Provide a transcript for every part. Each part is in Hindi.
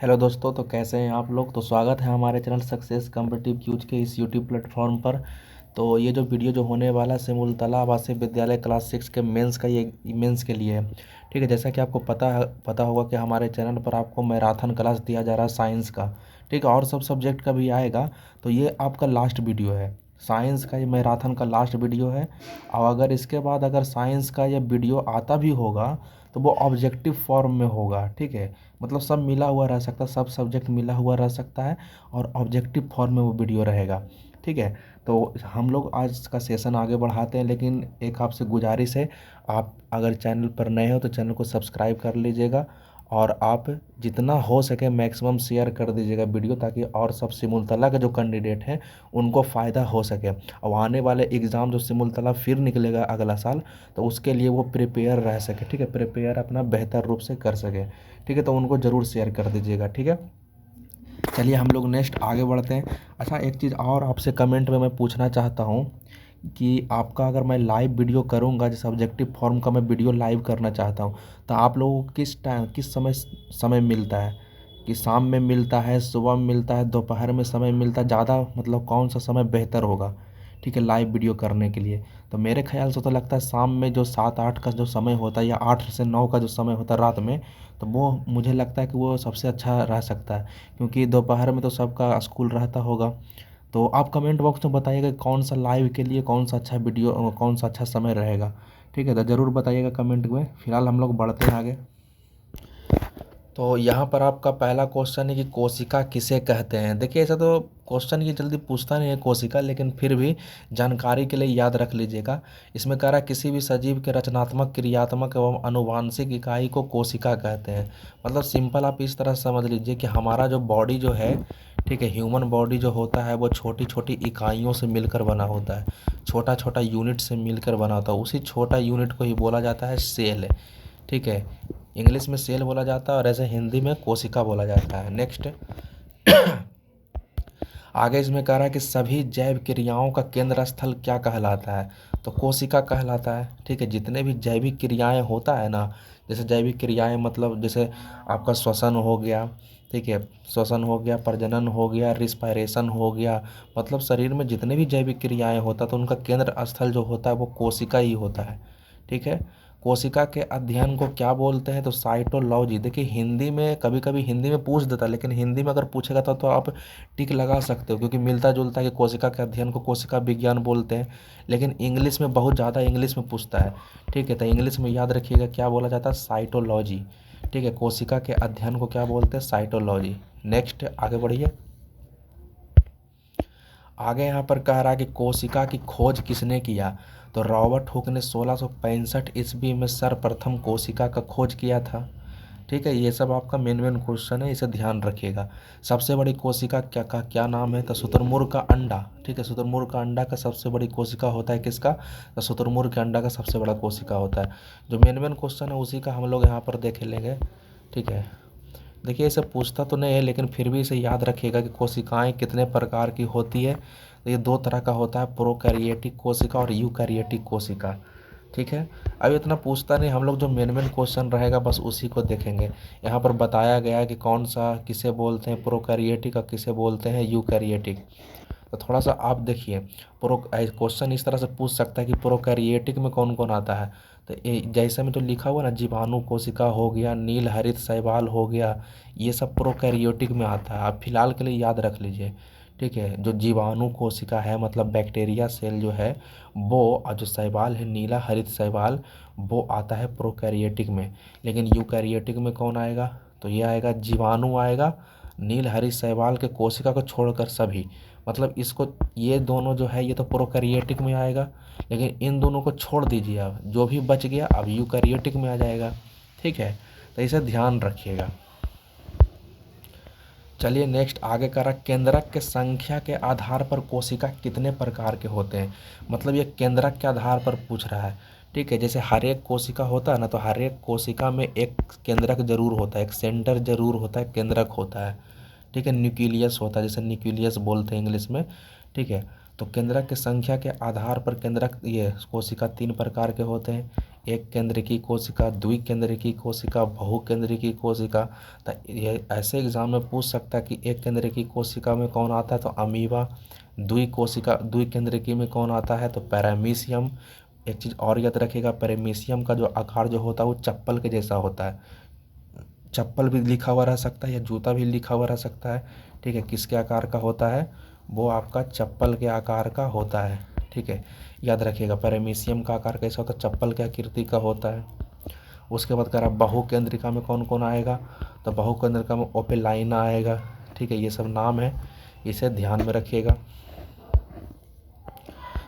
हेलो दोस्तों, तो कैसे हैं आप लोग। तो स्वागत है हमारे चैनल सक्सेस कॉम्पिटिटिव क्यूज के इस यूट्यूब प्लेटफॉर्म पर। तो ये जो वीडियो जो होने वाला है सिमुलतला आवासीय विद्यालय क्लास 6 के मेंस का, ये मेंस के लिए है। ठीक है, जैसा कि आपको पता होगा कि हमारे चैनल पर आपको मैराथन क्लास दिया जा रहा है साइंस का। ठीक है, और सब सब्जेक्ट का भी आएगा। तो ये आपका लास्ट वीडियो है, साइंस का ये मैराथन का लास्ट वीडियो है। और अगर इसके बाद अगर साइंस का ये वीडियो आता भी होगा तो वो ऑब्जेक्टिव फॉर्म में होगा। ठीक है, मतलब सब मिला हुआ रह सकता है, सब सब्जेक्ट मिला हुआ रह सकता है और ऑब्जेक्टिव फॉर्म में वो वीडियो रहेगा। ठीक है, तो हम लोग आज का सेशन आगे बढ़ाते हैं, लेकिन एक आपसे गुजारिश है, आप अगर चैनल पर नए हो तो चैनल को सब्सक्राइब कर लीजिएगा और आप जितना हो सके मैक्सिमम शेयर कर दीजिएगा वीडियो, ताकि और सब सिमुलतला के जो कैंडिडेट हैं उनको फ़ायदा हो सके। और आने वाले एग्ज़ाम जो सिमुलतला फिर निकलेगा अगला साल, तो उसके लिए वो प्रिपेयर रह सके। ठीक है, प्रिपेयर अपना बेहतर रूप से कर सके। ठीक है, तो उनको ज़रूर शेयर कर दीजिएगा। ठीक है, चलिए हम लोग नेक्स्ट आगे बढ़ते हैं। अच्छा, एक चीज़ और आपसे कमेंट में मैं पूछना चाहता हूँ कि आपका अगर मैं लाइव वीडियो करूँगा, जैसे ऑब्जेक्टिव फॉर्म का मैं वीडियो लाइव करना चाहता हूँ, तो आप लोगों को किस टाइम किस समय मिलता है, कि शाम में मिलता है, सुबह में मिलता है, दोपहर में समय मिलता है ज़्यादा, मतलब कौन सा समय बेहतर होगा। ठीक है, लाइव वीडियो करने के लिए तो मेरे ख्याल से तो लगता है शाम में जो 7-8 का जो समय होता है, या 8 से 9 का जो समय होता है रात में, तो वो मुझे लगता है कि वो सबसे अच्छा रह सकता है, क्योंकि दोपहर में तो सबका स्कूल रहता होगा। तो आप कमेंट बॉक्स में बताइएगा कि कौन सा लाइव के लिए कौन सा अच्छा वीडियो, कौन सा अच्छा समय रहेगा। ठीक है, तो ज़रूर बताइएगा कमेंट में। फिलहाल हम लोग बढ़ते हैं आगे। तो यहाँ पर आपका पहला क्वेश्चन है कि कोशिका किसे कहते हैं। देखिए, ऐसा तो क्वेश्चन ये जल्दी पूछता नहीं है कोशिका, लेकिन फिर भी जानकारी के लिए याद रख लीजिएगा। इसमें कह रहा है किसी भी सजीव के रचनात्मक, क्रियात्मक एवं आनुवांशिक इकाई को कोशिका कहते हैं। मतलब सिंपल आप इस तरह समझ लीजिए कि हमारा जो बॉडी जो है, ठीक है, ह्यूमन बॉडी जो होता है वो छोटी छोटी इकाइयों से मिलकर बना होता है, छोटा छोटा यूनिट से मिलकर बना होता है। उसी छोटा यूनिट को ही बोला जाता है सेल। ठीक है, इंग्लिश में सेल बोला जाता है और ऐसे हिंदी में कोशिका बोला जाता है। नेक्स्ट आगे इसमें कह रहा है कि सभी जैव क्रियाओं का केंद्र स्थल क्या कहलाता है, तो कोशिका कहलाता है। ठीक है, जितने भी जैविक क्रियाएं होता है ना, जैसे जैविक क्रियाएं मतलब जैसे आपका श्वसन हो गया, ठीक है, श्वसन हो गया, प्रजनन हो गया, रिस्पायरेशन हो गया, मतलब शरीर में जितने भी जैविक क्रियाएं होता तो उनका केंद्र स्थल जो होता है वो कोशिका ही होता है। ठीक है, कोशिका के अध्ययन को क्या बोलते हैं, तो साइटोलॉजी। देखिए, हिंदी में कभी कभी हिंदी में पूछ देता है, लेकिन हिंदी में अगर पूछेगा तो आप टिक लगा सकते हो, क्योंकि मिलता जुलता है कि कोशिका के अध्ययन को कोशिका विज्ञान बोलते हैं। लेकिन इंग्लिश में बहुत ज़्यादा इंग्लिश में पूछता है। ठीक है, तो इंग्लिश में याद रखिएगा क्या बोला जाता है, साइटोलॉजी। ठीक है, कोशिका के अध्ययन को क्या बोलते हैं, साइटोलॉजी। नेक्स्ट आगे बढ़िए। आगे यहाँ पर कह रहा है कि कोशिका की खोज किसने किया, तो रॉबर्ट हुक ने 1665 ईस्वी में सर्वप्रथम कोशिका का खोज किया था। ठीक है, ये सब आपका मेन क्वेश्चन है, इसे ध्यान रखिएगा। सबसे बड़ी कोशिका क्या नाम है, तो शुतुरमुर्ग का अंडा। ठीक है, शुतुरमुर्ग का अंडा का सबसे बड़ी कोशिका होता है किसका, तो शुतुरमुर्ग के अंडा का सबसे बड़ा कोशिका होता है। जो मेन क्वेश्चन है उसी का हम लोग यहाँ पर देख लेंगे। ठीक है, देखिए इसे पूछता तो नहीं है, लेकिन फिर भी इसे याद रखिएगा कि कोशिकाएं कितने प्रकार की होती है। तो ये दो तरह का होता है, प्रोकैरियोटिक कोशिका और यूकैरियोटिक कोशिका। ठीक है, अब इतना पूछता नहीं, हम लोग जो मेन क्वेश्चन रहेगा बस उसी को देखेंगे। यहाँ पर बताया गया है कि कौन सा किसे बोलते हैं प्रोकैरियोटिक और किसे बोलते हैं यूकैरियोटिक। तो थोड़ा सा आप देखिए, प्रो क्वेश्चन इस तरह से पूछ सकता है कि प्रोकैरियोटिक में कौन कौन आता है। तो जैसे में जो लिखा हुआ ना, जीवाणु कोशिका हो गया, नील हरित शैवाल हो गया, ये सब प्रोकैरियोटिक में आता है। आप फिलहाल के लिए याद रख लीजिए। ठीक है, जो जीवाणु कोशिका है मतलब बैक्टीरिया सेल जो है वो, और जो शैवाल है नीला हरित शैवाल, वो आता है प्रोकैरियोटिक में। लेकिन यूकैरियोटिक में कौन आएगा, तो ये आएगा जीवाणु आएगा, नील हरित शैवाल के कोशिका को छोड़कर सभी। मतलब इसको, ये दोनों जो है ये तो प्रोकैरियोटिक में आएगा, लेकिन इन दोनों को छोड़ दीजिए, अब जो भी बच गया अब यूकैरियोटिक में आ जाएगा। ठीक है, तो इसे ध्यान रखिएगा। चलिए नेक्स्ट आगे का रहा, केंद्रक के संख्या के आधार पर कोशिका कितने प्रकार के होते हैं। मतलब ये केंद्रक के आधार पर पूछ रहा है। ठीक है, जैसे हर एक कोशिका होता है ना, तो हर एक कोशिका में एक केंद्रक जरूर होता है, एक सेंटर जरूर होता है, केंद्रक होता है। ठीक है, न्यूक्लियस होता है, जैसे न्यूक्लियस बोलते हैं इंग्लिश में। ठीक है, तो केंद्रक की संख्या के आधार पर केंद्रक, ये कोशिका 3 प्रकार के होते हैं। एक केंद्रिकी कोशिका, द्विकेंद्रिकी कोशिका, बहुकेंद्रिकी कोशिका। तो ये ऐसे एग्जाम में पूछ सकता है कि एक केंद्रिकी कोशिका में कौन आता है, तो अमीबा। द्विकेंद्रिकी में कौन आता है, तो पैरामीशियम। एक चीज़ और याद रखिएगा, पैरामीशियम का जो आकार जो होता है वो चप्पल के जैसा होता है। चप्पल भी लिखा हुआ रह सकता है या जूता भी लिखा हुआ रह सकता है। ठीक है, किसके आकार का होता है, वो आपका चप्पल के आकार का होता है। ठीक है, याद रखिएगा पैरामीशियम का आकार कैसा होता है, चप्पल के आकृति का होता है। उसके बाद कह रहा बहुकेंद्रिका में कौन कौन आएगा, तो बहुकेंद्रिका में ओपेलाइना आएगा। ठीक है, ये सब नाम है, इसे ध्यान में रखिएगा।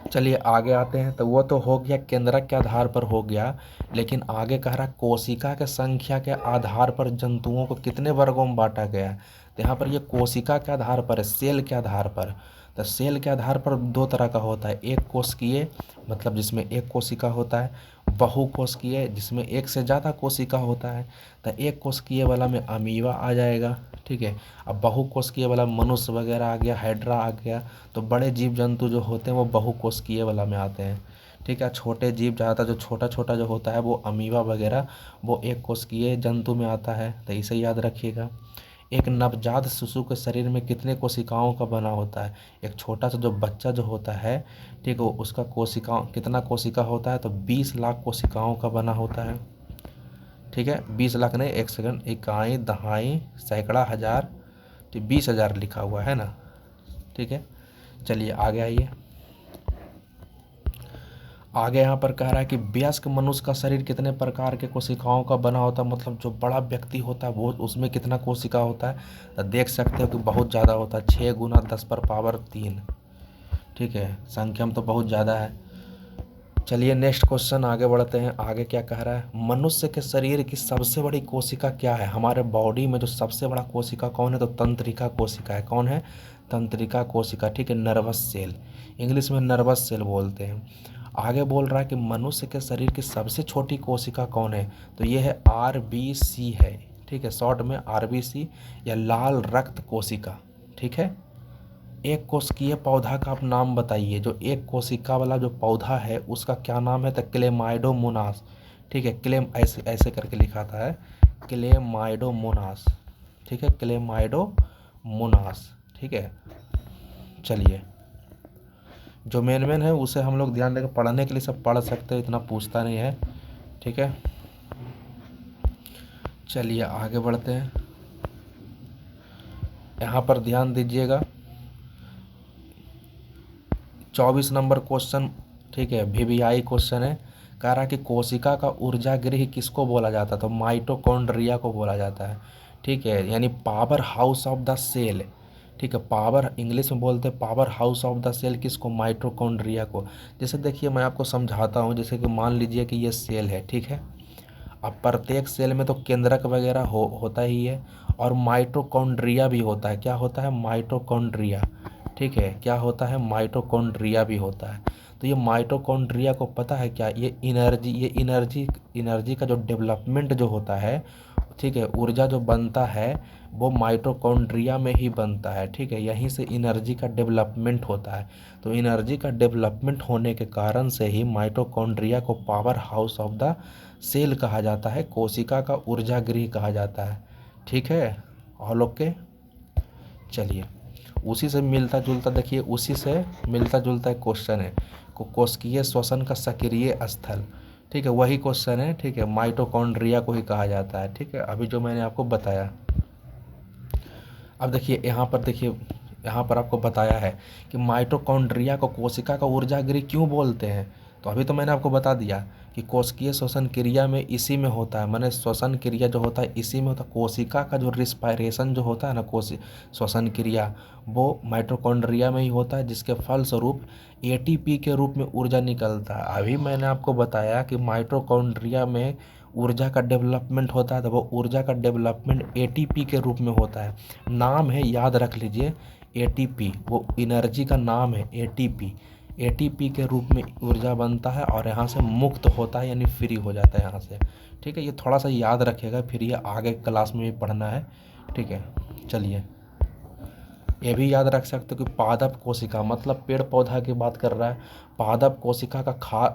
चलिए आगे आते हैं। तो वो तो हो गया केंद्रक के आधार पर हो गया, लेकिन आगे कह रहा कोशिका के संख्या के आधार पर जंतुओं को कितने वर्गों में बांटा गया है। तो यहाँ पर ये कोशिका के आधार पर है, सेल के आधार पर। तो सेल के आधार पर दो तरह का होता है, एक कोशिकीय मतलब जिसमें एक कोशिका होता है, बहुकोशिकीय जिसमें एक से ज़्यादा कोशिका होता है। तो एक कोशिकीय वाला में अमीबा आ जाएगा। ठीक है, अब बहुकोशिकीय वाला मनुष्य वगैरह आ गया, हाइड्रा आ गया। तो बड़े जीव जंतु जो होते हैं वो बहुकोशिकीय वाला में आते हैं। ठीक है, छोटे जीव ज़्यादातर जो छोटा छोटा जो होता है वो अमीबा वगैरह वो एक कोशिकीय जंतु में आता है। तो इसे याद रखिएगा। एक नवजात शिशु के शरीर में कितने कोशिकाओं का बना होता है, एक छोटा सा जो बच्चा जो होता है, ठीक है, उसका कोशिकाओं कितना कोशिका होता है, तो 20 लाख कोशिकाओं का बना होता है। ठीक है, 20 लाख नहीं, एक सेकंड, इकाई दहाई सैकड़ा हज़ार, तो 20,000 लिखा हुआ है ना। ठीक है, चलिए आगे आइए। आगे यहाँ पर कह रहा है कि वयस्क मनुष्य का शरीर कितने प्रकार के कोशिकाओं का बना होता है, मतलब जो बड़ा व्यक्ति होता है वो उसमें कितना कोशिका होता है। तो देख सकते हो कि बहुत ज़्यादा होता है, 6 गुना 10 पर पावर 3। ठीक है, संख्या में तो बहुत ज़्यादा है। चलिए नेक्स्ट क्वेश्चन आगे बढ़ते हैं। आगे क्या कह रहा है, मनुष्य के शरीर की सबसे बड़ी कोशिका क्या है। हमारे बॉडी में जो सबसे बड़ा कोशिका कौन है, तो तंत्रिका कोशिका है। कौन है, तंत्रिका कोशिका। ठीक है, नर्वस सेल, इंग्लिश में नर्वस सेल बोलते हैं। आगे बोल रहा है कि मनुष्य के शरीर की सबसे छोटी कोशिका कौन है, तो ये है RBC है। ठीक है, शॉर्ट में RBC या लाल रक्त कोशिका। ठीक है, एक कोशिकीय पौधा का आप नाम बताइए, जो एक कोशिका वाला जो पौधा है उसका क्या नाम है, तो क्लेमाइडोमोनास। ठीक है, क्लेम ऐसे ऐसे करके लिखाता है, क्लेमाइडोमोनास। ठीक है, क्लेमाइडोमोनास। ठीक है, चलिए जो मेन है उसे हम लोग ध्यान देकर पढ़ने के लिए सब पढ़ सकते हैं, इतना पूछता नहीं है। ठीक है, चलिए आगे बढ़ते हैं। यहाँ पर ध्यान दीजिएगा, 24 नंबर क्वेश्चन। ठीक है, VVI क्वेश्चन है। कह रहा है कि कोशिका का ऊर्जा गृह किसको बोला जाता है, तो माइटोकॉन्ड्रिया को बोला जाता है। ठीक है, यानी powerhouse of the cell. ठीक है, पावर इंग्लिश में बोलते हैं powerhouse of the cell किसको, माइटोकॉन्ड्रिया को। जैसे देखिए मैं आपको समझाता हूँ, जैसे कि मान लीजिए कि ये सेल है। ठीक है, अब प्रत्येक सेल में तो केंद्रक वगैरह होता ही है, और माइटोकॉन्ड्रिया भी होता है। क्या होता है, माइटोकॉन्ड्रिया। ठीक है, क्या होता है, माइटोकॉन्ड्रिया भी होता है। तो ये माइटोकॉन्ड्रिया को पता है क्या, ये एनर्जी का जो डेवलपमेंट जो होता है, ठीक है, ऊर्जा जो बनता है वो माइटोकॉन्ड्रिया में ही बनता है। ठीक है, यहीं से एनर्जी का डेवलपमेंट होता है। तो एनर्जी का डेवलपमेंट होने के कारण से ही माइटोकॉन्ड्रिया को powerhouse of the cell कहा जाता है, कोशिका का ऊर्जा गृह कहा जाता है। ठीक है, ऑल ओके। चलिए उसी से मिलता जुलता, देखिए उसी से मिलता जुलता एक क्वेश्चन है, कोशिकीय श्वसन का सक्रिय स्थल। ठीक है, वही क्वेश्चन है। ठीक है, माइटोकॉन्ड्रिया को ही कहा जाता है। ठीक है, अभी जो मैंने आपको बताया। अब देखिए यहाँ पर, देखिए यहाँ पर आपको बताया है कि माइटोकॉन्ड्रिया को कोशिका का ऊर्जा गृह क्यों बोलते हैं। तो अभी तो मैंने आपको बता दिया कि कोशिकीय श्वसन क्रिया में इसी में होता है, मैंने श्वसन क्रिया जो होता है इसी में होता है। कोशिका का जो रिस्पायरेशन जो होता है ना, श्वसन क्रिया, वो माइटोकॉन्ड्रिया में ही होता है, जिसके फलस्वरूप ATP के रूप में ऊर्जा निकलता है। अभी मैंने आपको बताया कि माइटोकॉन्ड्रिया में ऊर्जा का डेवलपमेंट होता है, तो वो ऊर्जा का डेवलपमेंट ATP के रूप में होता है। नाम है, याद रख लीजिए, ATP, वो एनर्जी का नाम है ATP के रूप में ऊर्जा बनता है और यहाँ से मुक्त होता है, यानी फ्री हो जाता है यहाँ से। ठीक है, ये थोड़ा सा याद रखिएगा, फिर ये आगे क्लास में भी पढ़ना है। ठीक है, चलिए ये भी याद रख सकते हो कि पादप कोशिका मतलब पेड़ पौधा की बात कर रहा है। पादप कोशिका का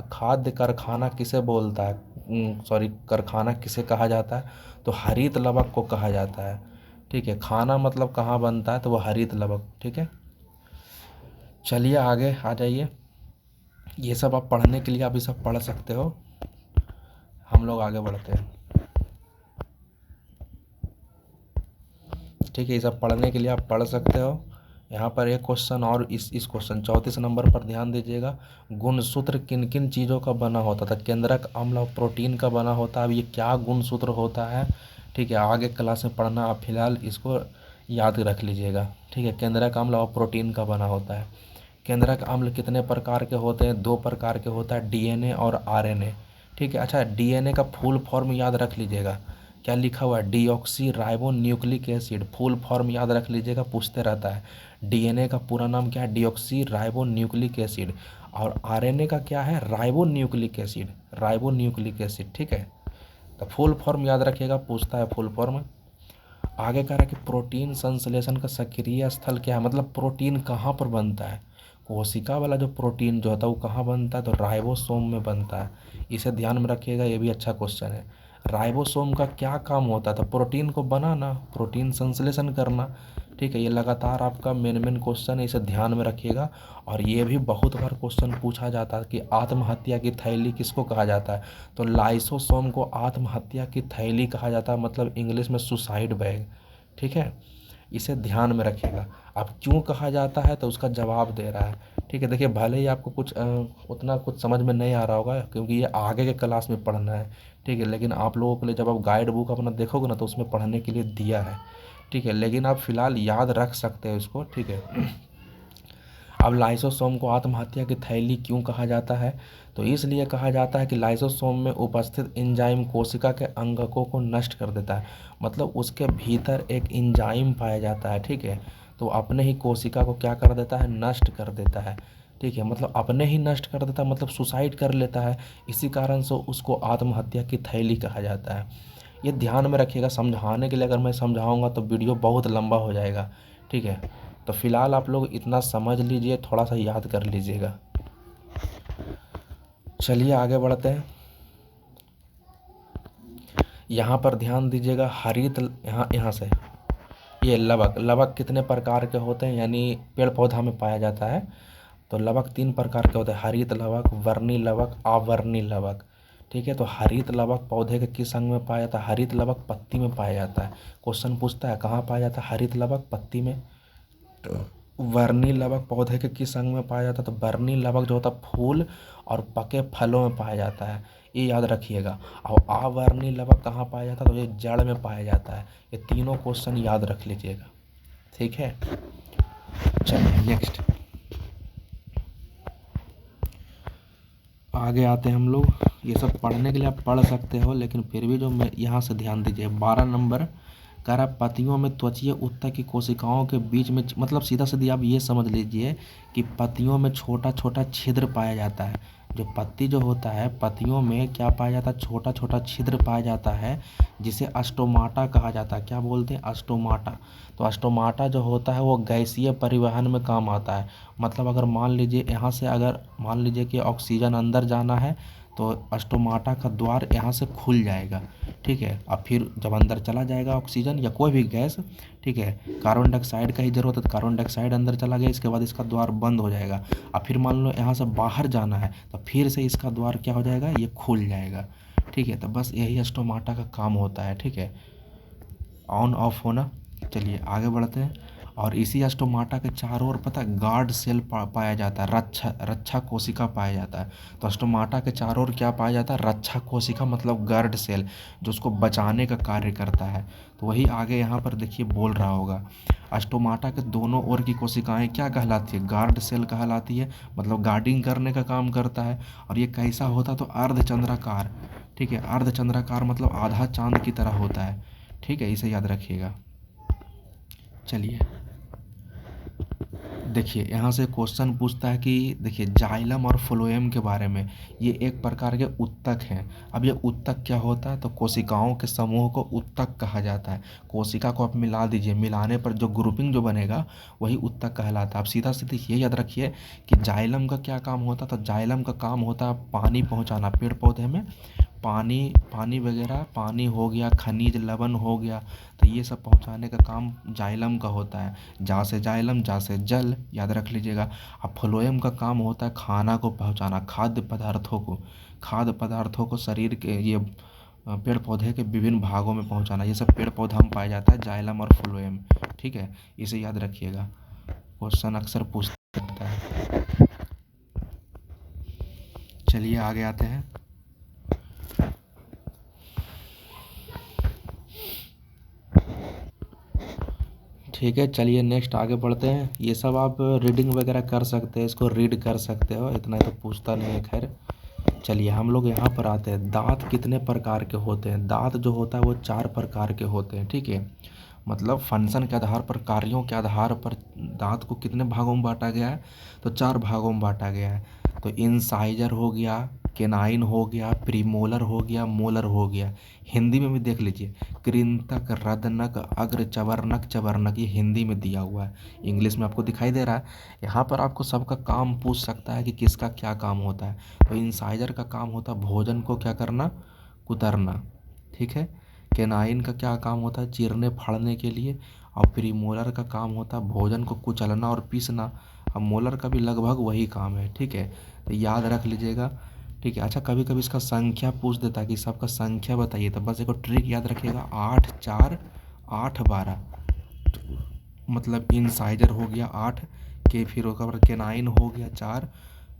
खाद्य कारखाना किसे बोलता है, सॉरी कारखाना किसे कहा जाता है, तो हरित लवक को कहा जाता है। ठीक है, खाना मतलब कहाँ बनता है, तो वो हरित लवक। ठीक है, चलिए आगे आ जाइए। ये सब आप पढ़ने के लिए आप ये सब पढ़ सकते हो। हम लोग आगे बढ़ते हैं। ठीक है, ये सब पढ़ने के लिए आप पढ़ सकते हो। यहाँ पर एक क्वेश्चन और इस क्वेश्चन 34 नंबर पर ध्यान दीजिएगा। गुणसूत्र किन किन चीज़ों का बना होता था, केंद्रक अम्ल और प्रोटीन का बना होता है। अब ये क्या गुणसूत्र होता है, ठीक है, आगे क्लास में पढ़ना, आप फिलहाल इसको याद रख लीजिएगा। ठीक है, केंद्रक अम्ल और प्रोटीन का बना होता है। केंद्रक अम्ल कितने प्रकार के होते हैं, 2 प्रकार के होता है, डीएनए और आरएनए। ठीक है, अच्छा डीएनए का फुल फॉर्म याद रख लीजिएगा, क्या लिखा हुआ है, deoxy ribo nucleic acid. Full form याद रख लीजिएगा, पूछते रहता है। डीएनए का पूरा नाम क्या है, डीऑक्सी राइबो न्यूक्लिक एसिड। और आरएनए का क्या है, ribo nucleic acid, ribo nucleic acid. ठीक है, तो फुल फॉर्म याद रखिएगा, पूछता है फुल फॉर्म। आगे कह रहा है कि प्रोटीन संश्लेषण का सक्रिय स्थल क्या है, मतलब प्रोटीन कहाँ पर बनता है। कोशिका वाला जो प्रोटीन जो होता है वो कहाँ बनता है, तो राइबोसोम में बनता है। इसे ध्यान में रखिएगा, ये भी अच्छा क्वेश्चन है। राइबोसोम का क्या काम होता है, तो प्रोटीन को बनाना, प्रोटीन संश्लेषण करना। ठीक है, ये लगातार आपका मेन क्वेश्चन है, इसे ध्यान में रखिएगा। और ये भी बहुत बार क्वेश्चन पूछा जाता है कि आत्महत्या की थैली किसको कहा जाता है, तो लाइसोसोम को आत्महत्या की थैली कहा जाता है, मतलब इंग्लिश में सुसाइड बैग। ठीक है, इसे ध्यान में रखिएगा। अब क्यों कहा जाता है, तो उसका जवाब दे रहा है। ठीक है, देखिए भले ही आपको कुछ उतना कुछ समझ में नहीं आ रहा होगा, क्योंकि ये आगे के क्लास में पढ़ना है। ठीक है, लेकिन आप लोगों के लिए जब आप गाइड बुक अपना देखोगे ना, तो उसमें पढ़ने के लिए दिया है। ठीक है, लेकिन आप फिलहाल याद रख सकते हो इसको। ठीक है, अब लाइसोसोम को आत्महत्या की थैली क्यों कहा जाता है, तो इसलिए कहा जाता है कि लाइसोसोम में उपस्थित एंजाइम कोशिका के अंगकों को नष्ट कर देता है, मतलब उसके भीतर एक एंजाइम पाया जाता है। ठीक है, तो अपने ही कोशिका को क्या कर देता है, नष्ट कर देता है। ठीक है, मतलब अपने ही नष्ट कर देता है, मतलब सुसाइड कर लेता है। इसी कारण से उसको आत्महत्या की थैली कहा जाता है। ये ध्यान में रखिएगा, समझाने के लिए अगर मैं समझाऊंगा तो वीडियो बहुत लंबा हो जाएगा। ठीक है, तो फिलहाल आप लोग इतना समझ लीजिए, थोड़ा सा याद कर लीजिएगा। चलिए आगे बढ़ते हैं। यहाँ पर ध्यान दीजिएगा, हरित, यहाँ से ये लवक, लवक कितने प्रकार के होते हैं, यानी पेड़ पौधा में पाया जाता है। तो लवक 3 प्रकार के होते हैं, हरित लवक, वर्णी लवक, अवर्णी लवक। ठीक है, तो हरित लवक पौधे के किस अंग में पाया जाता है, हरित लवक पत्ती में पाया जाता है। क्वेश्चन पूछता है कहाँ पाया जाता है, हरित लवक पत्ती में। वर्णी लवक पौधे के किस अंग में पाया जाता है, तो वर्णी लवक जो होता है फूल और पके फलों में पाया जाता है, ये याद रखिएगा। और अवर्णी लवक कहाँ पाया जाता है, तो ये जड़ में पाया जाता है। ये तीनों क्वेश्चन याद रख लीजिएगा। ठीक है, चलिए नेक्स्ट आगे आते हैं हम लोग। ये सब पढ़ने के लिए आप पढ़ सकते हो, लेकिन फिर भी जो मैं यहाँ से ध्यान दीजिए, 12 नंबर कह रहा पत्तियों में त्वचीय ऊतक की कोशिकाओं के बीच में, मतलब सीधा सीधी आप ये समझ लीजिए कि पत्तियों में छोटा छोटा छिद्र पाया जाता है। जो पत्ती जो होता है, पत्तियों में क्या पाया जाता है, छोटा छोटा छिद्र पाया जाता है, जिसे अस्टोमाटा कहा जाता है। क्या बोलते हैं, अस्टोमाटा। तो अस्टोमाटा जो होता है वो गैसीय परिवहन में काम आता है। मतलब अगर मान लीजिए यहाँ से, अगर मान लीजिए कि ऑक्सीजन अंदर जाना है, तो अस्टोमाटा का द्वार यहाँ से खुल जाएगा। ठीक है, अब फिर जब अंदर चला जाएगा ऑक्सीजन या कोई भी गैस, ठीक है, कार्बन डाइऑक्साइड का ही जरूरत है, तो कार्बन डाइऑक्साइड अंदर चला गया, इसके बाद इसका द्वार बंद हो जाएगा। अब फिर मान लो यहाँ से बाहर जाना है, तो फिर से इसका द्वार क्या हो जाएगा, ये खुल जाएगा। ठीक है, तो बस यही अस्टोमाटा का काम होता है। ठीक है, ऑन ऑफ होना। चलिए आगे बढ़ते हैं। और इसी अस्टोमाटा के चारों ओर पता है गार्ड सेल पाया जाता है, रक्षा कोशिका पाया जाता है। तो अस्टोमाटा के चारों ओर क्या पाया जाता है, रक्षा कोशिका, मतलब गार्ड सेल, जो उसको बचाने का कार्य करता है। तो वही आगे यहाँ पर देखिए बोल रहा होगा, अस्टोमाटा के दोनों ओर की कोशिकाएं क्या कहलाती है, गार्ड सेल कहलाती है, मतलब गार्डिंग करने का काम करता है। और ये कैसा होता है, तो अर्धचंद्राकार। ठीक है, अर्धचंद्राकार मतलब आधा चांद की तरह होता है। ठीक है, इसे याद रखिएगा। चलिए देखिए यहाँ से क्वेश्चन पूछता है कि देखिए जाइलम और फ्लोएम के बारे में, ये एक प्रकार के उत्तक हैं। अब ये उत्तक क्या होता है, तो कोशिकाओं के समूह को उत्तक कहा जाता है। कोशिका को आप मिला दीजिए, मिलाने पर जो ग्रुपिंग जो बनेगा वही उत्तक कहलाता है। आप सीधा सीधा ये याद रखिए कि जाइलम का क्या काम होता है, तो जाइलम का काम होता है पानी पहुँचाना पेड़ पौधे में। पानी पानी वगैरह, पानी हो गया, खनिज लवण हो गया, तो ये सब पहुंचाने का काम जाइलम का होता है। जा से जाइलम, जा से जल, याद रख लीजिएगा। अब फ्लोएम का काम होता है खाना को पहुंचाना, खाद्य पदार्थों को शरीर के ये पेड़ पौधे के विभिन्न भागों में पहुंचाना। ये सब पेड़ पौधा में पाया जाता है, जाइलम और फ्लोएम। ठीक है, इसे याद रखिएगा, क्वेश्चन अक्सर पूछ सकता है। चलिए आगे आते हैं। ठीक है, चलिए नेक्स्ट आगे बढ़ते हैं। ये सब आप रीडिंग वगैरह कर सकते हैं, इसको रीड कर सकते हो, इतना तो पूछता नहीं है। खैर चलिए हम लोग यहाँ पर आते हैं। दांत कितने प्रकार के होते हैं? दांत जो होता है वो 4 प्रकार के होते हैं। ठीक है, मतलब फंक्शन के आधार पर, कार्यों के आधार पर दांत को कितने भागों में बांटा गया है, तो 4 भागों में बांटा गया है। तो इंसाइजर हो गया, केनाइन हो गया, प्रीमोलर हो गया, मोलर हो गया। हिंदी में भी देख लीजिए, कृंतक, रदनक, अग्र चवर्णक, चवर्णक, ये हिंदी में दिया हुआ है। इंग्लिश में आपको दिखाई दे रहा है। यहाँ पर आपको सबका काम पूछ सकता है कि किसका क्या काम होता है। तो इंसाइजर का काम होता है भोजन को क्या करना, कुतरना। ठीक है, केनाइन का क्या काम होता है, चीरने फाड़ने के लिए। और प्रीमोलर का काम होता है भोजन को कुचलना और पीसना। अब मोलर का भी लगभग वही काम है। ठीक है, तो याद रख लीजिएगा। ठीक है, अच्छा कभी कभी इसका संख्या पूछ देता है कि सबका संख्या बताइए, तो बस एक ट्रिक याद रखिएगा, 8 4 8 12। मतलब इंसाइजर हो गया 8 के, फिर उसके बाद केनाइन हो गया 4,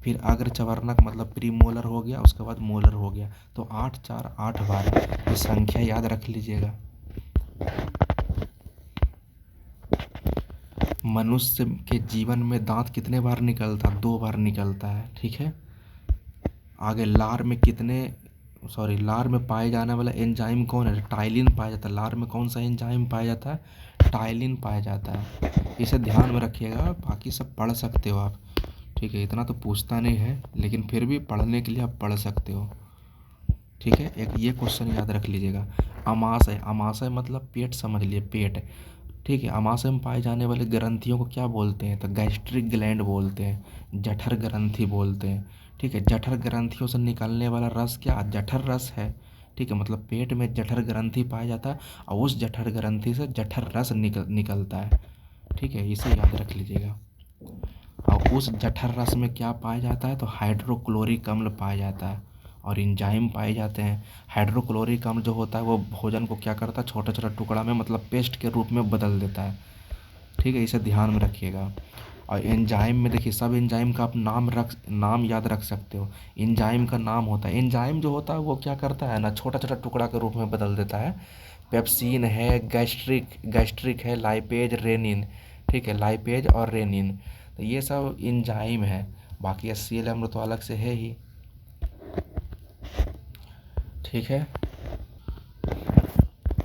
फिर अग्र चवर्णक मतलब प्रीमोलर हो गया, उसके बाद मोलर हो गया। तो 8 4 8 12 ये संख्या याद रख लीजिएगा। मनुष्य के जीवन में दांत कितने बार निकलता है? 2 बार निकलता है। ठीक है, आगे लार में पाए जाने वाला एंजाइम कौन है? टाइलिन पाया जाता है। लार में कौन सा एंजाइम पाया जाता है? टाइलिन पाया जाता है। इसे ध्यान में रखिएगा, बाकी सब पढ़ सकते हो आप। ठीक है, इतना तो पूछता नहीं है, लेकिन फिर भी पढ़ने के लिए आप पढ़ सकते हो। ठीक है, एक ये क्वेश्चन याद रख लीजिएगा। अमाशय, अमाशय मतलब पेट समझ लिए, पेट। ठीक है, अमाशय में पाए जाने वाले ग्रंथियों को क्या बोलते हैं? तो गैस्ट्रिक ग्लैंड बोलते हैं, जठर ग्रंथि बोलते हैं। ठीक है, जठर ग्रंथियों से निकलने वाला रस क्या? जठर रस है। ठीक है, मतलब पेट में जठर ग्रंथि पाया जाता है और उस जठर ग्रंथि से जठर रस निकलता है। ठीक है, इसे याद रख लीजिएगा। और उस जठर रस में क्या पाया जाता है? तो हाइड्रोक्लोरिक अम्ल पाया जाता है और एंजाइम पाए जाते हैं। हाइड्रोक्लोरिक अम्ल जो होता है वो भोजन को क्या करता है, छोटा छोटा टुकड़ा में मतलब पेस्ट के रूप में बदल देता है। ठीक है, इसे ध्यान में रखिएगा। और एंजाइम में देखिए, सब एंजाइम का आप नाम याद रख सकते हो। एंजाइम का नाम होता है, एंजाइम जो होता है वो क्या करता है ना, छोटा छोटा टुकड़ा के रूप में बदल देता है। पेप्सिन है, गैस्ट्रिक है, लाइपेज, रेनिन। ठीक है, लाइपेज और रेनिन, तो ये सब एंजाइम है। बाकी HCl अम्ल तो अलग से है ही। ठीक है,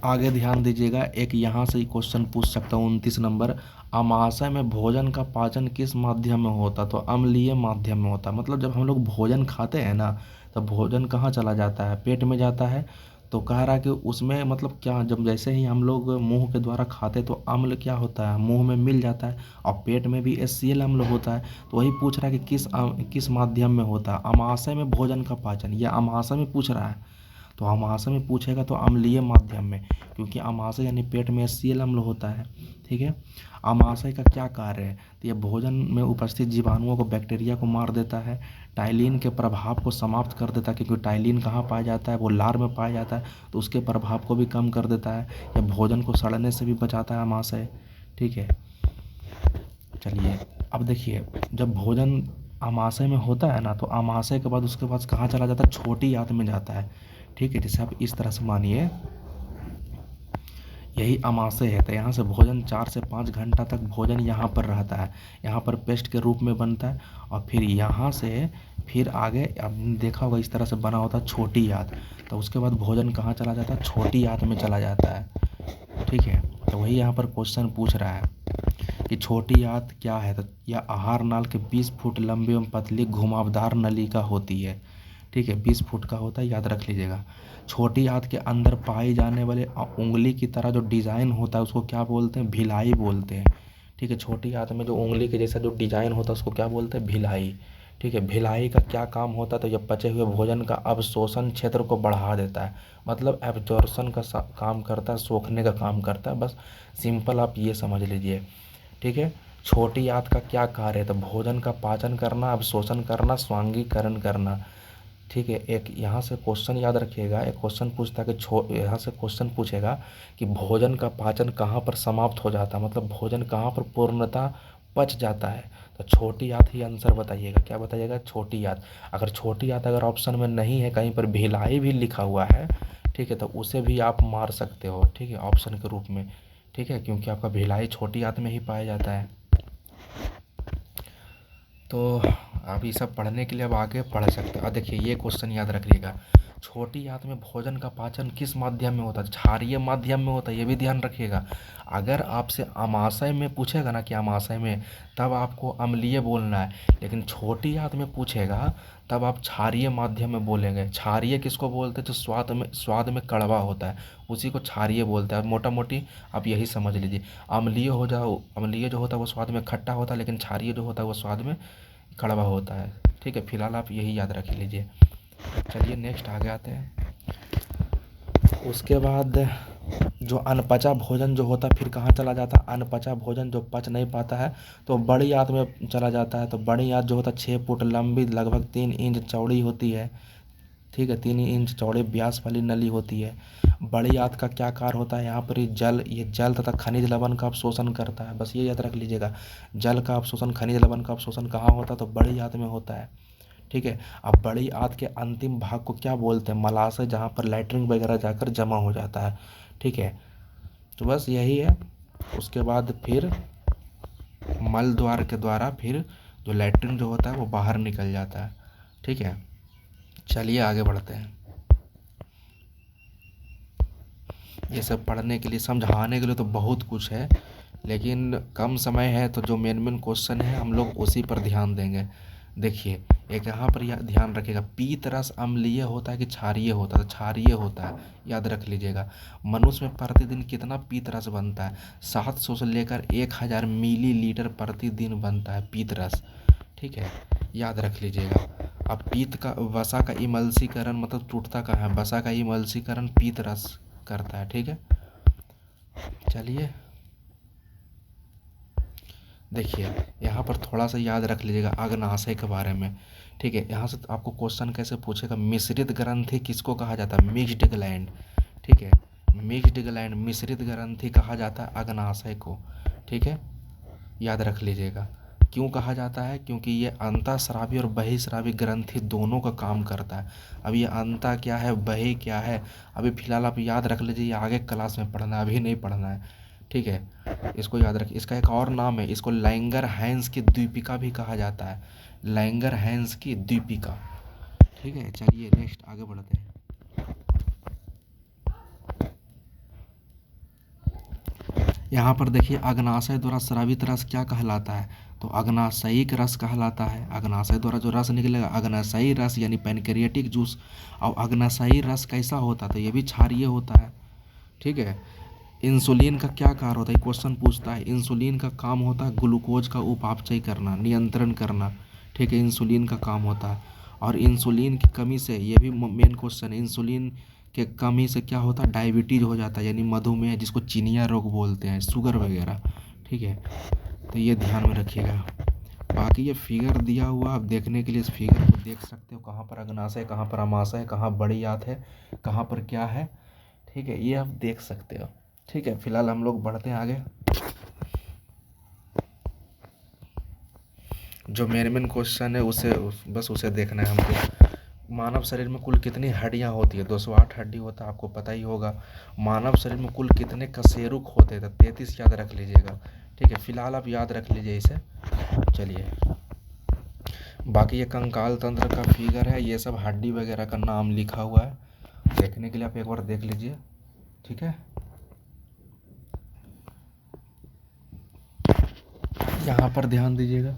आगे ध्यान दीजिएगा, एक यहाँ से क्वेश्चन पूछ सकता हूँ 29 नंबर। अमाशय में भोजन का पाचन किस माध्यम में होता? तो अम्लीय माध्यम में होता। मतलब जब हम लोग भोजन खाते हैं ना, तो भोजन कहाँ चला जाता है? पेट में जाता है। तो कह रहा है कि उसमें मतलब क्या, जब जैसे ही हम लोग मुंह के द्वारा खाते तो अम्ल क्या होता है, मुंह में मिल जाता है और पेट में भी HCl अम्ल होता है। तो वही पूछ रहा है कि किस माध्यम में होता है अमाशय में भोजन का पाचन, या अमाशय में पूछ रहा है। तो अमाशय में पूछेगा तो अम्लीय माध्यम में, क्योंकि अमाशय यानी पेट में HCl अम्ल होता है। ठीक है, अमाशय का क्या कार्य है? तो ये भोजन में उपस्थित जीवाणुओं को, बैक्टीरिया को मार देता है। टाइलिन के प्रभाव को समाप्त कर देता है, क्योंकि टाइलिन कहाँ पाया जाता है? वो लार में पाया जाता है, तो उसके प्रभाव को भी कम कर देता है। या भोजन को सड़ने से भी बचाता है अमाशय। ठीक है, चलिए अब देखिए, जब भोजन अमाशय में होता है ना, तो अमाशय के बाद उसके बाद कहाँ चला जाता है? छोटी आंत में जाता है। ठीक है, जैसे आप इस तरह से मानिए, यही अमाशय है। तो यहाँ से भोजन 4 से 5 घंटा तक भोजन यहाँ पर रहता है, यहाँ पर पेस्ट के रूप में बनता है। और फिर यहाँ से फिर आगे आपने देखा होगा इस तरह से बना होता है छोटी आंत। तो उसके बाद भोजन कहाँ चला जाता है? छोटी आंत में चला जाता है। ठीक है, तो वही यहाँ पर क्वेश्चन पूछ रहा है कि छोटी आंत क्या है, तो यह आहार नाल के 20 फुट लंबी एवं पतली घुमावदार नलिका होती है। ठीक है, 20 फुट का होता है, याद रख लीजिएगा। छोटी आंत के अंदर पाई जाने वाले उंगली की तरह जो डिजाइन होता है उसको क्या बोलते हैं, भिलाई बोलते हैं। ठीक है, छोटी आंत में जो उंगली के जैसा जो डिजाइन होता है उसको क्या बोलते हैं, भिलाई। ठीक है, भिलाई का क्या काम होता है, तो यह पचे हुए भोजन का अवशोषण क्षेत्र को बढ़ा देता है, मतलब एब्जॉर्प्शन का काम करता है, सोखने का काम करता है। बस सिंपल आप ये समझ लीजिए। ठीक है, छोटी आंत का क्या कार्य है, तो भोजन का पाचन करना, अवशोषण करना, स्वांगीकरण करना। ठीक है, एक यहाँ से क्वेश्चन याद रखिएगा, एक क्वेश्चन पूछता है कि यहाँ से क्वेश्चन पूछेगा कि भोजन का पाचन कहाँ पर समाप्त हो जाता है, मतलब भोजन कहाँ पर पूर्णतः पच जाता है, तो छोटी आंत ही आंसर बताइएगा। क्या बताइएगा, छोटी आंत। अगर छोटी आंत अगर ऑप्शन में नहीं है, कहीं पर भिलाई भी लिखा हुआ है, ठीक है, तो उसे भी आप मार सकते हो, ठीक है, ऑप्शन के रूप में। ठीक है, क्योंकि आपका भिलाई छोटी आंत में ही पाया जाता है। तो आप ये सब पढ़ने के लिए अब आगे पढ़ सकते हो। और देखिए ये क्वेश्चन याद रखिएगा, छोटी आंत में भोजन का पाचन किस माध्यम में होता है, क्षारीय माध्यम में होता है, ये भी ध्यान रखिएगा। अगर आपसे आमाशय में पूछेगा ना कि आमाशय में, तब आपको अम्लीय बोलना है, लेकिन छोटी आंत में पूछेगा तब आप क्षारीय माध्यम में बोलेंगे। क्षारीय किसको बोलते हैं, जो स्वाद में कड़वा होता है, उसी को क्षारीय बोलते हैं। मोटा मोटी आप यही समझ लीजिए। अम्लीय जो होता है वो स्वाद में खट्टा होता है, लेकिन क्षारीय जो होता है वो स्वाद में कड़वा होता है। ठीक है, फिलहाल आप यही याद रख लीजिए। चलिए नेक्स्ट आगे आते हैं। उसके बाद जो अनपचा भोजन जो होता है फिर कहाँ चला जाता है, अनपचा भोजन जो पच नहीं पाता है तो बड़ी आंत में चला जाता है। तो बड़ी आंत जो होता है 6 फुट लंबी, लगभग 3 इंच चौड़ी होती है। ठीक है, 3 इंच चौड़े व्यास वाली नली होती है। बड़ी आंत का क्या कार्य होता है, यहाँ पर ये जल तथा खनिज लवण का अवशोषण करता है। बस ये याद रख लीजिएगा, जल का अवशोषण, खनिज लवण का अवशोषण कहाँ होता है, तो बड़ी आंत में होता है। ठीक है, अब बड़ी आंत के अंतिम भाग को क्या बोलते हैं, मलाशय, जहाँ पर लैट्रिन वगैरह जाकर जमा हो जाता है। ठीक है, तो बस यही है। उसके बाद फिर मल द्वार के द्वारा फिर जो लैट्रिन जो होता है वो बाहर निकल जाता है। ठीक है, चलिए आगे बढ़ते हैं। ये सब पढ़ने के लिए, समझाने के लिए तो बहुत कुछ है, लेकिन कम समय है, तो जो मेन क्वेश्चन है हम लोग उसी पर ध्यान देंगे। देखिए, एक यहाँ पर ध्यान रखिएगा, पीत रस अम्लीय होता है कि क्षारीय होता है, तो क्षारीय होता है, याद रख लीजिएगा। मनुष्य में प्रतिदिन कितना पीत रस बनता है, 700 से लेकर 1000 मिलीलीटर प्रतिदिन बनता है पीत रस। ठीक है, याद रख लीजिएगा। अब पीत का, वसा का इमल्सीकरण मतलब टूटता कहाँ है, वसा का इमल्सीकरण पीत रस करता है। ठीक है, चलिए देखिए यहाँ पर थोड़ा सा याद रख लीजिएगा अग्नाशय के बारे में। ठीक है, यहाँ से आपको क्वेश्चन कैसे पूछेगा, मिश्रित ग्रंथि किसको कहा जाता है, मिक्स्ड ग्लैंड। ठीक है, मिक्स्ड ग्लैंड, मिश्रित ग्रंथि कहा जाता है अग्नाशय को। ठीक है, याद रख लीजिएगा। क्यों कहा जाता है, क्योंकि ये अंतःस्रावी और बहिःस्रावी ग्रंथि दोनों का काम करता है। अब ये अंता क्या है, बहि क्या है, अभी फिलहाल आप याद रख लीजिए, ये आगे क्लास में पढ़ना है, अभी नहीं पढ़ना है। ठीक है, इसको याद रखिए। इसका एक और नाम है, इसको लैंगर हैंस की द्वीपिका भी कहा जाता है, लैंगर हैंस की द्वीपिका। ठीक है, चलिए नेक्स्ट आगे बढ़ते हैं। यहाँ पर देखिए अग्नाशय द्वारा स्रावित रस क्या कहलाता है, तो अग्नाशयिक रस कहलाता है। अग्नाशय द्वारा जो रस निकलेगा अग्नाशयी रस यानी पैनक्रियाटिक जूस। और अग्नाशयी रस कैसा होता है, तो ये भी क्षारीय होता है। ठीक है, इंसुलिन का क्या कार्य होता है, क्वेश्चन पूछता है। इंसुलिन का काम होता है ग्लूकोज का उपापचय करना, नियंत्रण करना। ठीक है, इंसुलिन का काम होता है। और इंसुलिन की कमी से, ये भी मेन क्वेश्चन है, इंसुलिन के कमी से क्या होता है, डायबिटीज़ हो जाता है, यानी मधुमेह, जिसको चिनिया रोग बोलते हैं, शुगर वगैरह। ठीक है, तो ये ध्यान में रखिएगा। बाकी ये फिगर दिया हुआ, आप देखने के लिए इस फिगर को देख सकते हो, कहाँ पर अग्नाशय, कहाँ पर अमाशय, कहाँ बड़ी आंत है, कहाँ पर क्या है। ठीक है, ये आप देख सकते हो। ठीक है, फिलहाल हम लोग बढ़ते हैं आगे। जो मेन क्वेश्चन है बस उसे देखना है हमको। मानव शरीर में कुल कितनी हड्डियां होती है, 208 हड्डी होता है, आपको पता ही होगा। मानव शरीर में कुल कितने कशेरुक होते हैं, तो 33 याद रख लीजिएगा। ठीक है, फिलहाल आप याद रख लीजिए इसे। चलिए, बाकी ये कंकाल तंत्र का फिगर है, ये सब हड्डी वगैरह का नाम लिखा हुआ है, देखने के लिए आप एक बार देख लीजिए। ठीक है, यहाँ पर ध्यान दीजिएगा,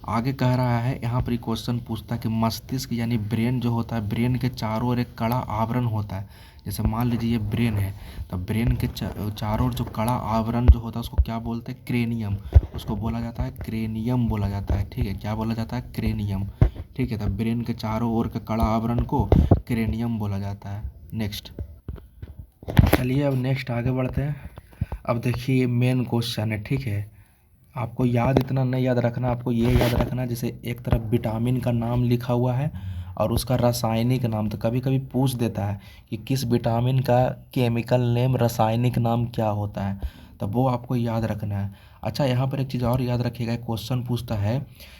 आगे कह रहा है, यहाँ पर क्वेश्चन पूछता है कि मस्तिष्क यानी ब्रेन जो होता है, ब्रेन के चारों ओर एक कड़ा आवरण होता है। जैसे मान लीजिए ये ब्रेन है, तो ब्रेन के चारों ओर जो कड़ा आवरण जो होता है उसको क्या बोलते हैं? क्रेनियम। उसको बोला जाता है क्रेनियम बोला जाता है, ठीक है। क्या बोला जाता है? क्रेनियम, ठीक है। तो ब्रेन के चारों ओर के कड़ा आवरण को क्रेनियम बोला जाता है। नेक्स्ट, चलिए अब नेक्स्ट आगे बढ़ते हैं। अब देखिए ये मेन क्वेश्चन है, ठीक है। आपको याद इतना नहीं याद रखना, आपको ये याद रखना जैसे एक तरफ विटामिन का नाम लिखा हुआ है और उसका रासायनिक नाम। तो कभी कभी पूछ देता है कि किस विटामिन का केमिकल नेम, रासायनिक नाम क्या होता है, तो वो आपको याद रखना है। अच्छा, यहाँ पर एक चीज़ और याद रखिएगा, क्वेश्चन पूछता है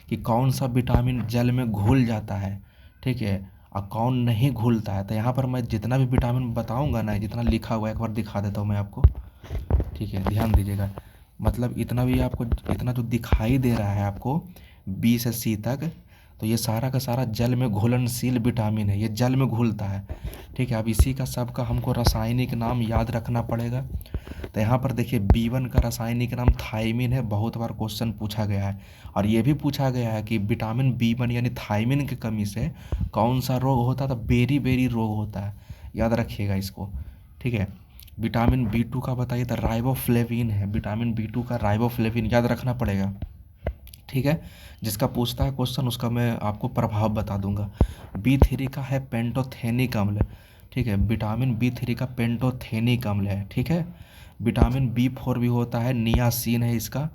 कि कौन सा विटामिन जल में घुल जाता है, ठीक है, और कौन नहीं घुलता है। तो यहाँ पर मैं जितना भी विटामिन बताऊँगा ना, जितना लिखा हुआ है, एक बार दिखा देता हूँ मैं आपको, ठीक है, ध्यान दीजिएगा। मतलब इतना भी आपको, इतना जो दिखाई दे रहा है आपको बी से सी तक, तो ये सारा का सारा जल में घुलनशील विटामिन है, ये जल में घुलता है, ठीक है। अब इसी का सबका हमको रासायनिक नाम याद रखना पड़ेगा। तो यहाँ पर देखिए B1 का रासायनिक नाम थायमिन है, बहुत बार क्वेश्चन पूछा गया है। और ये भी पूछा गया है कि विटामिन B1 यानी थायमिन की कमी से कौन सा रोग होता है, तो बेरी बेरी रोग होता है, याद रखिएगा इसको, ठीक है। विटामिन B2 का बताइए, तो राइबोफ्लेविन है, विटामिन B2 का राइबोफ्लेविन याद रखना पड़ेगा, ठीक है। जिसका पूछता है क्वेश्चन उसका मैं आपको प्रभाव बता दूंगा। B3 का है पेंटोथेनिक अम्ल, ठीक है, विटामिन B3 का पेंटोथेनिक अम्ल है, ठीक है। विटामिन B4 भी होता है, नियासिन है इसका,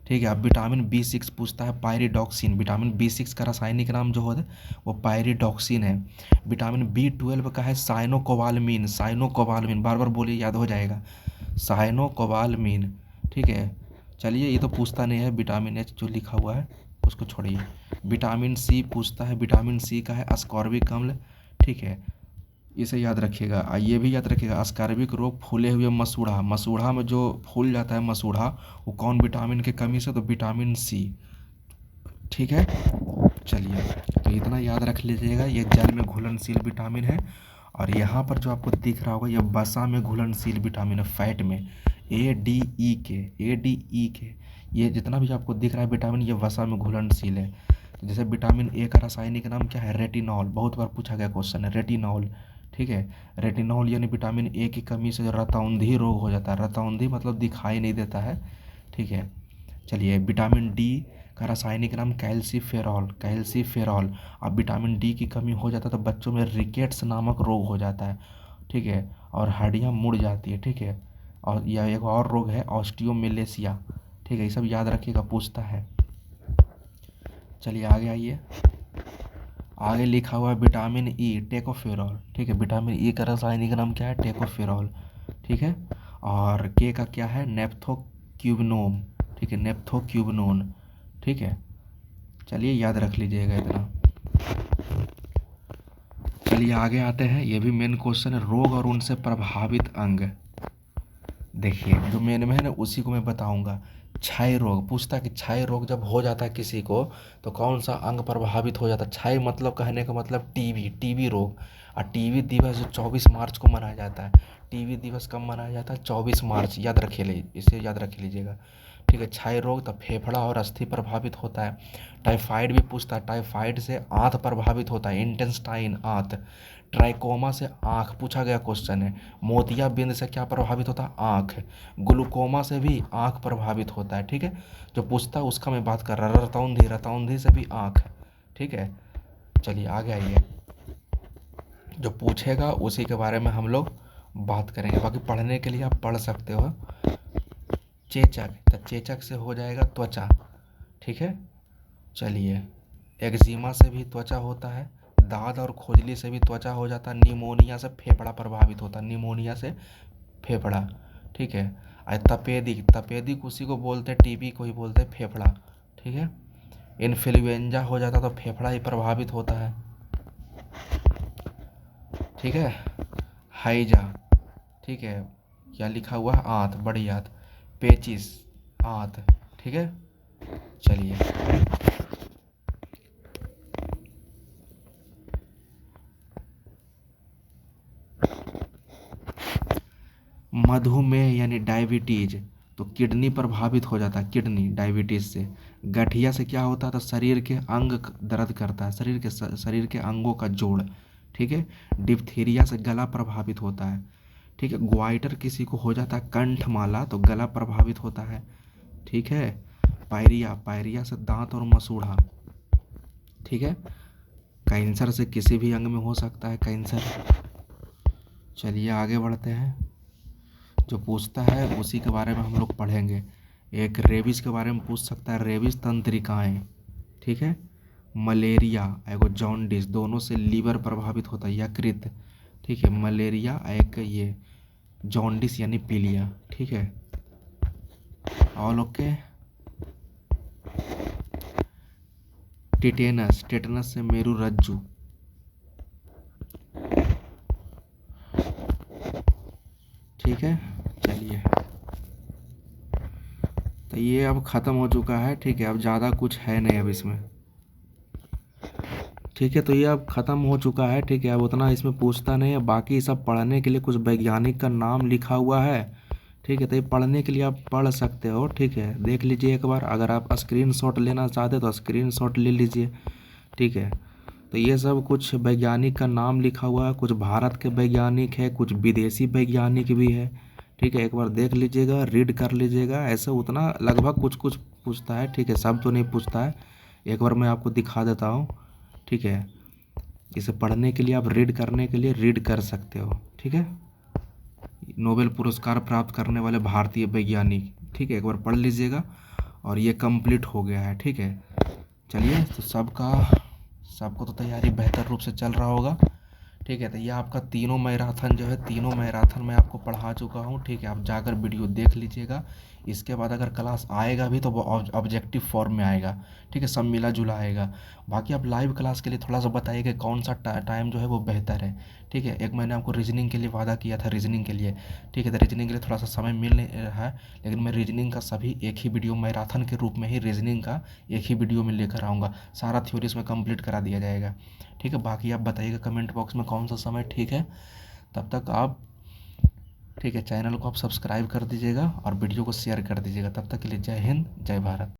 ठीक है। अब विटामिन B6 पूछता है पायरिडॉक्सिन, विटामिन B6 का रासायनिक नाम जो होता है वो पायरिडॉक्सिन है। विटामिन B12 का है साइनोकोबालमिन, साइनोकोबालमिन बार बार बोलिए, याद हो जाएगा, साइनोकोबालमिन, ठीक है। चलिए ये तो पूछता नहीं है, विटामिन एच जो लिखा हुआ है उसको छोड़िए। विटामिन सी पूछता है, विटामिन सी का है अस्कॉर्बिक अम्ल, ठीक है, इसे याद रखिएगा। ये भी याद रखिएगा, अस्कॉर्बिक रोग फूले हुए मसूड़ा, मसूड़ा में जो फूल जाता है मसूड़ा, वो कौन विटामिन की कमी से? तो विटामिन सी, ठीक है। चलिए तो इतना याद रख लीजिएगा, ये जल में घुलनशील विटामिन है। और यहाँ पर जो आपको दिख रहा होगा ये वसा में घुलनशील विटामिन है, फैट में, ए डी ई के, ये जितना भी आपको दिख रहा है विटामिन, ये वसा में घुलनशील है। तो जैसे विटामिन ए का रासायनिक नाम क्या है? रेटिनॉल, बहुत बार पूछा गया क्वेश्चन है, रेटिनॉल, ठीक है। रेटिनॉल यानी विटामिन ए की कमी से जो रतौंधी रोग हो जाता है, रतौंधी मतलब दिखाई नहीं देता है, ठीक है। चलिए विटामिन डी का रासायनिक नाम कैल्सीफेरॉल, कैल्सीफेरॉल। अब विटामिन डी की कमी हो जाता है तो बच्चों में रिकेट्स नामक रोग हो जाता है, ठीक है, और हड्डियाँ मुड़ जाती है, ठीक है। और यह एक और रोग है ऑस्टियोमेलेसिया, ठीक है, ये सब याद रखिएगा, पूछता है। चलिए आगे आइए, आगे लिखा हुआ है विटामिन ई, टेकोफेरॉल, ठीक है, विटामिन ई का रासायनिक नाम क्या है? टेकोफेरॉल, ठीक है। और के का क्या है? नेप्थोक्यूबिनोन, ठीक है, नेप्थोक्यूबिनोन, ठीक है। चलिए याद रख लीजिएगा इतना। चलिए आगे आते हैं, ये भी मेन क्वेश्चन है, रोग और उनसे प्रभावित अंग। देखिए जो मेन में है ना उसी को मैं बताऊंगा। क्षय रोग पूछता है कि क्षय रोग जब हो जाता है किसी को तो कौन सा अंग प्रभावित हो जाता है? क्षय मतलब कहने का मतलब टीबी, टीबी रोग। और टीबी दिवस जो 24 मार्च को मनाया जाता है, टीबी दिवस कब मनाया जाता है? 24 मार्च, याद रखिए, इसे याद रख लीजिएगा, ठीक है। क्षय रोग तो फेफड़ा और अस्थि प्रभावित होता है। टाइफाइड भी पूछता है, टाइफाइड से आंत प्रभावित होता है, इंटेस्टाइन, आंत। ट्राइकोमा से आँख पूछा गया क्वेश्चन है। मोतियाबिंद से क्या प्रभावित होता है? आँख। ग्लूकोमा से भी आँख प्रभावित होता है, ठीक है। जो पूछता है उसका मैं बात कर रहा हूँ, रतौंधी, रतौंधी से भी आँख, ठीक है। चलिए आगे आइए, जो पूछेगा उसी के बारे में हम लोग बात करेंगे, बाकी पढ़ने के लिए आप पढ़ सकते हो। चेचक, तो चेचक से हो जाएगा त्वचा, ठीक है। चलिए एक्जिमा से भी त्वचा होता है, दाद और खुजली से भी त्वचा हो जाता है, निमोनिया से फेफड़ा प्रभावित होता है, निमोनिया से फेफड़ा, ठीक है। और तपेदिक, तपेदिक उसी को बोलते हैं, टीबी को ही बोलते हैं फेफड़ा, ठीक है। इन्फ्लुएंजा हो जाता तो फेफड़ा ही प्रभावित होता है, ठीक है। हाइजा, ठीक है, क्या लिखा हुआ है? आंत, बड़ी आंत। पेचिस, आंत, ठीक है। चलिए मधुमेह यानी डायबिटीज, तो किडनी प्रभावित हो जाता है, किडनी डायबिटीज़ से। गठिया से क्या होता है, तो शरीर के अंग दर्द करता है, शरीर के अंगों का जोड़। ठीक है। डिप्थीरिया से गला प्रभावित होता है। ठीक है। ग्वाइटर किसी को हो जाता है कंठमाला, तो गला प्रभावित होता है। ठीक है। पायरिया से दांत और मसूड़ा। ठीक है। कैंसर से किसी भी अंग में हो सकता है कैंसर। चलिए आगे बढ़ते हैं। जो पूछता है उसी के बारे में हम लोग पढ़ेंगे। एक रेबीज के बारे में पूछ सकता है, रेबीज तंत्रिकाएं। ठीक है। मलेरिया एगो जॉन्डिस, दोनों से लीवर प्रभावित होता है, यकृत। ठीक है। मलेरिया एक ये जॉन्डिस यानी पीलिया। ठीक है। All okay. टेटेनस से मेरुरज्जु। ठीक है। चलिए, तो ये अब ख़त्म हो चुका है। ठीक है। अब ज़्यादा कुछ है नहीं अब इसमें। ठीक है। तो ये अब ख़त्म हो चुका है। ठीक है। अब उतना इसमें पूछता नहीं है। बाकी सब पढ़ने के लिए कुछ वैज्ञानिक का नाम लिखा हुआ है। ठीक है। तो ये पढ़ने के लिए आप पढ़ सकते हो। ठीक है। देख लीजिए एक बार। अगर आप स्क्रीनशॉट लेना चाहते तो स्क्रीनशॉट ले लीजिए। ठीक है। तो ये सब कुछ वैज्ञानिक का नाम लिखा हुआ है। कुछ भारत के वैज्ञानिक है, कुछ विदेशी वैज्ञानिक भी है। ठीक है। एक बार देख लीजिएगा, रीड कर लीजिएगा। ऐसे उतना लगभग कुछ कुछ पूछता है। ठीक है। सब तो नहीं पूछता है। एक बार मैं आपको दिखा देता हूँ। ठीक है। इसे पढ़ने के लिए, आप रीड करने के लिए रीड कर सकते हो। ठीक है। नोबेल पुरस्कार प्राप्त करने वाले भारतीय वैज्ञानिक। ठीक है। एक बार पढ़ लीजिएगा। और ये कंप्लीट हो गया है। ठीक है। चलिए, तो सबको तो तैयारी बेहतर रूप से चल रहा होगा। ठीक है। तो ये आपका तीनों मैराथन जो है, तीनों मैराथन मैं आपको पढ़ा चुका हूँ। ठीक है। आप जाकर वीडियो देख लीजिएगा। इसके बाद अगर क्लास आएगा भी तो वो ऑब्जेक्टिव फॉर्म में आएगा। ठीक है। सब मिला जुला आएगा। बाकी आप लाइव क्लास के लिए थोड़ा सा बताइए कि कौन सा टाइम जो है वो बेहतर है। ठीक है। एक मैंने आपको रीजनिंग के लिए वादा किया था, रीजनिंग के लिए। ठीक है। तो रीजनिंग के लिए थोड़ा सा समय मिल नहीं रहा है, लेकिन मैं रीजनिंग का सभी एक ही वीडियो, मैराथन के रूप में ही रीजनिंग का एक ही वीडियो में लेकर आऊँगा। सारा थ्योरी इसमें कंप्लीट करा दिया जाएगा। ठीक है। बाकी आप बताइएगा कमेंट बॉक्स में कौन सा समय ठीक है। तब तक आप, ठीक है, चैनल को आप सब्सक्राइब कर दीजिएगा और वीडियो को शेयर कर दीजिएगा। तब तक के लिए जय हिंद, जय भारत।